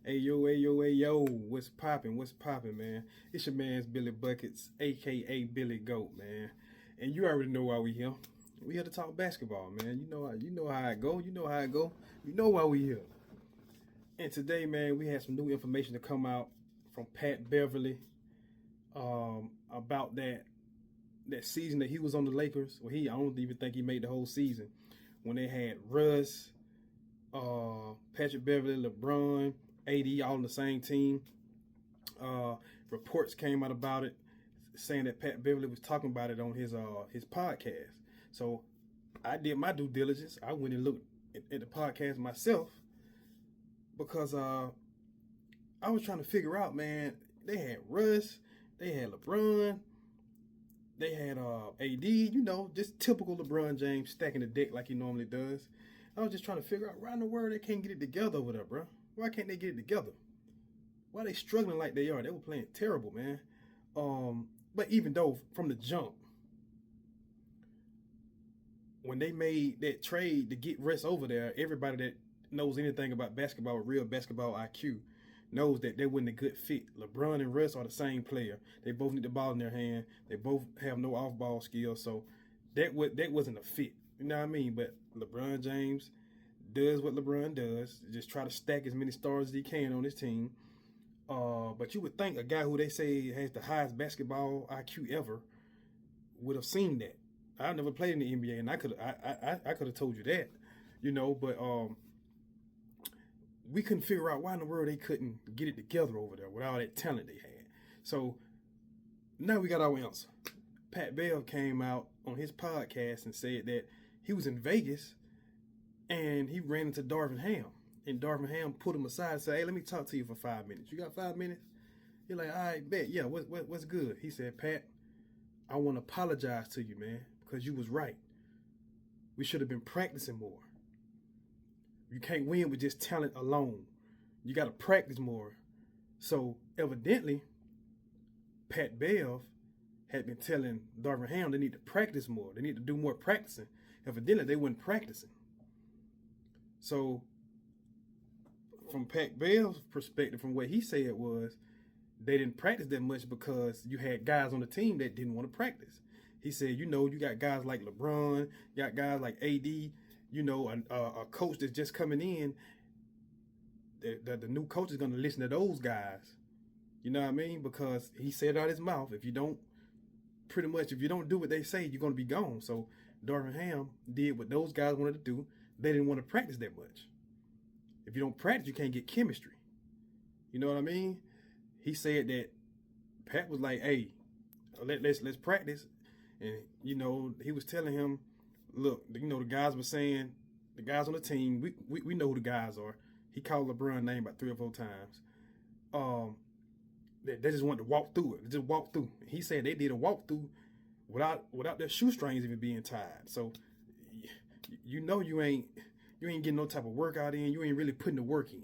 Hey yo, hey yo, hey yo, what's poppin'? What's poppin', man? It's your man's Billy Buckets, aka Billy Goat, man. And you already know why we here. We here to talk basketball, man. You know how I go. You know how I go. You know why we here. And today, man, we had some new information to come out from Pat Beverly about that season that he was on the Lakers. Well, I don't even think he made the whole season when they had Russ, Patrick Beverly, LeBron, AD all on the same team. Reports came out about it, saying that Pat Beverly was talking about it on his podcast. So I did my due diligence. I went and looked at the podcast myself because I was trying to figure out, man. They had Russ, they had LeBron, they had AD. Just typical LeBron James stacking the deck like he normally does. I was just trying to figure out why in the world they can't get it together over there, bro. Why can't they get it together? Why are they struggling like they are? They were playing terrible, man. But even though from the jump, when they made that trade to get Russ over there, everybody that knows anything about basketball, real basketball IQ, knows that they wasn't a good fit. LeBron and Russ are the same player. They both need the ball in their hand. They both have no off-ball skills, so that wasn't a fit. You know what I mean? But LeBron James does what LeBron does, just try to stack as many stars as he can on his team. But you would think a guy who they say has the highest basketball IQ ever would have seen that. I never played in the NBA, and I could have told you that, But we couldn't figure out why in the world they couldn't get it together over there with all that talent they had. So now we got our answer. Pat Bell came out on his podcast and said that he was in Vegas and he ran into Darvin Ham. And Darvin Ham pulled him aside and said, "Hey, let me talk to you for 5 minutes. You got 5 minutes?" He's like, "All right, bet. Yeah, what's good?" He said, "Pat, I want to apologize to you, man, because you was right. We should have been practicing more. You can't win with just talent alone. You got to practice more." So evidently, Pat Bev had been telling Darvin Ham they need to practice more. They need to do more practicing. Evidently, they weren't practicing. So from Pat Bell's perspective, from what he said was they didn't practice that much because you had guys on the team that didn't want to practice. He said, you got guys like LeBron, you got guys like AD, a coach that's just coming in. The new coach is going to listen to those guys. You know what I mean? Because he said out his mouth, if you don't do what they say, you're going to be gone. So Darvin Ham did what those guys wanted to do. They didn't want to practice that much. If you don't practice, you can't get chemistry. You know what I mean? He said that Pat was like, "Hey, let's practice." And, he was telling him, look, the guys were saying, the guys on the team, we know who the guys are. He called LeBron's name about 3 or 4 times. They just wanted to walk through it. They just walk through. He said they did a walkthrough without their shoestrings even being tied. So, you ain't getting no type of workout in. You ain't really putting the work in.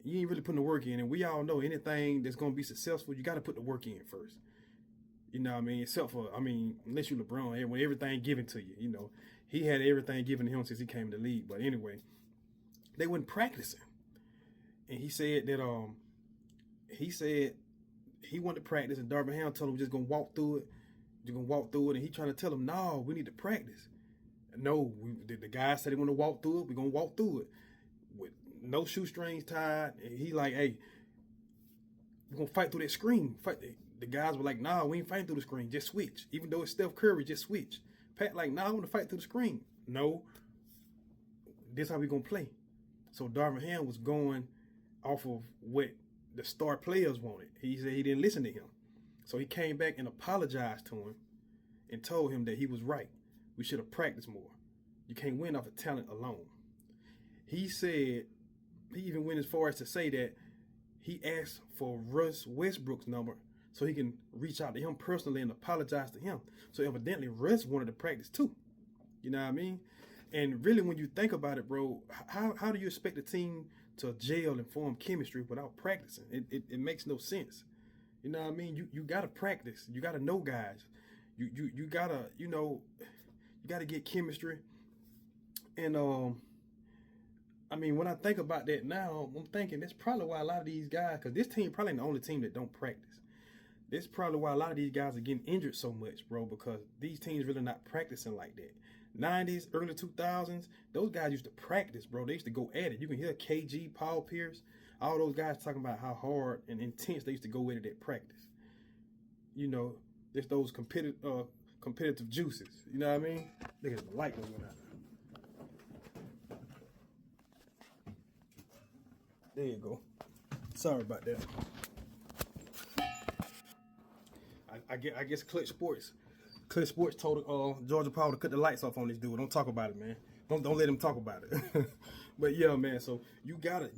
You ain't really putting the work in. And we all know anything that's going to be successful, you got to put the work in first. You know what I mean? Except for, unless you LeBron, when everything given to you, he had everything given to him since he came to the league. But anyway, they weren't practicing. And he said that, he wanted to practice, and Darvin Ham told him we're just going to walk through it. You're going to walk through it. And he trying to tell him, no, we need to practice. No, the guy said he want to walk through it. We're going to walk through it with no shoestrings tied. And he like, "Hey, we're going to fight through that screen." The guys were like, "Nah, we ain't fighting through the screen. Just switch." Even though it's Steph Curry, just switch. Pat like, "Nah, I want to fight through the screen." No, this how we going to play. So Darvin Ham was going off of what the star players wanted. He said he didn't listen to him. So he came back and apologized to him and told him that he was right. We should have practiced more. You can't win off of talent alone. He said, he even went as far as to say that he asked for Russ Westbrook's number so he can reach out to him personally and apologize to him. So evidently Russ wanted to practice too. You know what I mean? And really, when you think about it, bro, how do you expect a team to gel and form chemistry without practicing? It makes no sense. You know what I mean? You gotta practice. You gotta know guys. You gotta get chemistry. And I mean, when I think about that now, I'm thinking that's probably why a lot of these guys, because this team probably ain't the only team that don't practice. This is probably why a lot of these guys are getting injured so much, bro, because these teams really not practicing like that. 90s, early 2000s, those guys used to practice, bro. They used to go at it. You can hear KG, Paul Pierce, all those guys talking about how hard and intense they used to go at it at practice. You know, there's those competitive juices. You know what I mean? Look at the light that went out. There you go. Sorry about that. I guess Clutch Sports told Georgia Power to cut the lights off on this dude. Don't talk about it, man. Don't let him talk about it. But yeah, man. So you gotta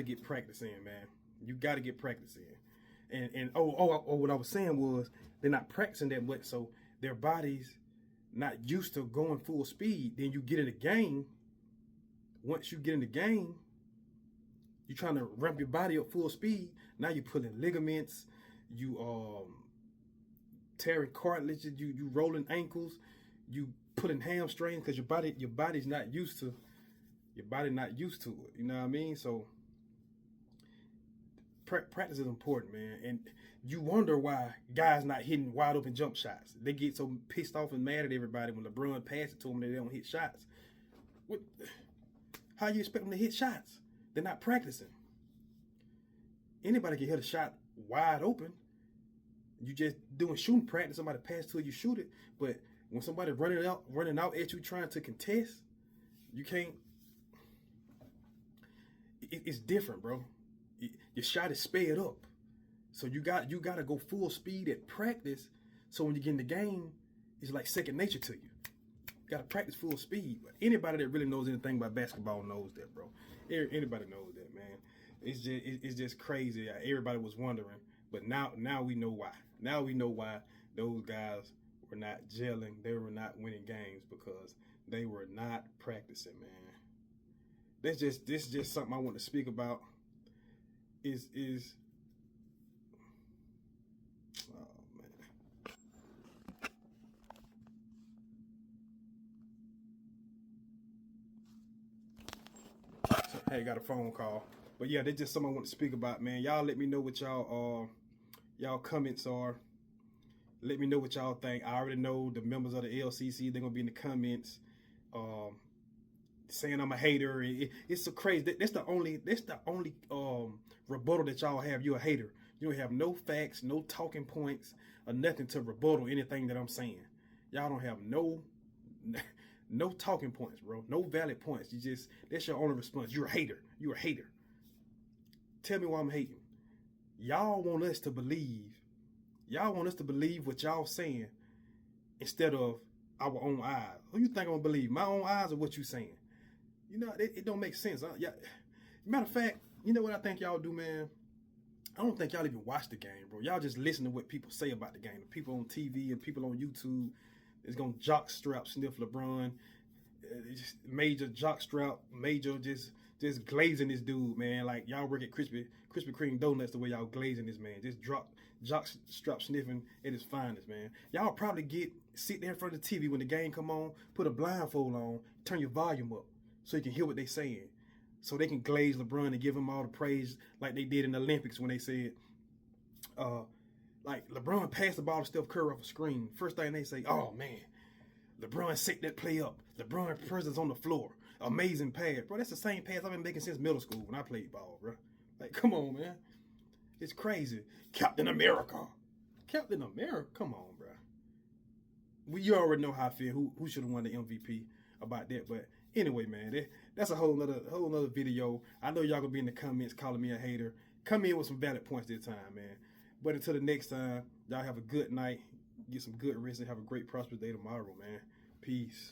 get practice in, man. You gotta get practice in. And what I was saying was they're not practicing that much, so their bodies not used to going full speed. Then you get in the game. Once you get in the game, you're trying to ramp your body up full speed. Now you're pulling ligaments. You tearing cartilages. You rolling ankles. You putting hamstrings because your body's not used to. Your body not used to it. You know what I mean? So practice is important, man. And you wonder why guys not hitting wide open jump shots. They get so pissed off and mad at everybody when LeBron passes it to them that they don't hit shots. What? How you expect them to hit shots? They're not practicing. Anybody can hit a shot wide open. You just doing shooting practice. Somebody pass to you, shoot it. But when somebody running out at you trying to contest, you can't. It's different, bro. Your shot is sped up, so you got to go full speed at practice. So when you get in the game, it's like second nature to you. You got to practice full speed. But anybody that really knows anything about basketball knows that, bro. Anybody knows that, man. It's just crazy. Everybody was wondering, but now we know why. Now we know why those guys were not gelling. They were not winning games because they were not practicing, man. This is just something I want to speak about. Is oh man. So, hey, got a phone call. But yeah, that's just something I want to speak about, man. Y'all let me know what y'all comments are. Let me know what y'all think. I already know the members of the LCC, they're gonna be in the comments saying I'm a hater. It's so crazy. That's the only rebuttal that y'all have. You're a hater. You don't have no facts, no talking points, or nothing to rebuttal anything that I'm saying. Y'all don't have no talking points, bro. No valid points. That's your only response. You're a hater. You're a hater. Tell me why I'm hating. Y'all want us to believe what y'all saying instead of our own eyes. Who you think I'm gonna believe? My own eyes or what you saying? You know, it don't make sense. Yeah. Matter of fact, you know what I think y'all do, man? I don't think y'all even watch the game, bro. Y'all just listen to what people say about the game. The people on TV and people on YouTube is gonna jock strap sniff LeBron. Major jock strap, major just glazing this dude, man. Like y'all work at Krispy Kreme donuts the way y'all glazing this man. Just jock strap sniffing at his finest, man. Y'all probably sit there in front of the TV when the game come on, put a blindfold on, turn your volume up so you can hear what they saying. So they can glaze LeBron and give him all the praise like they did in the Olympics when they said, like LeBron passed the ball to Steph Curry off a screen. First thing they say, oh man, LeBron set that play up. LeBron presence on the floor. Amazing pass. Bro, that's the same pass I've been making since middle school when I played ball, bro. Like, come on, man. It's crazy. Captain America. Captain America? Come on, bro. You already know how I feel. Who should have won the MVP about that. But anyway, man, that's a whole nother video. I know y'all gonna be in the comments calling me a hater. Come in with some valid points this time, man. But until the next time, y'all have a good night. Get some good rest and have a great prosperous day tomorrow, man. Peace.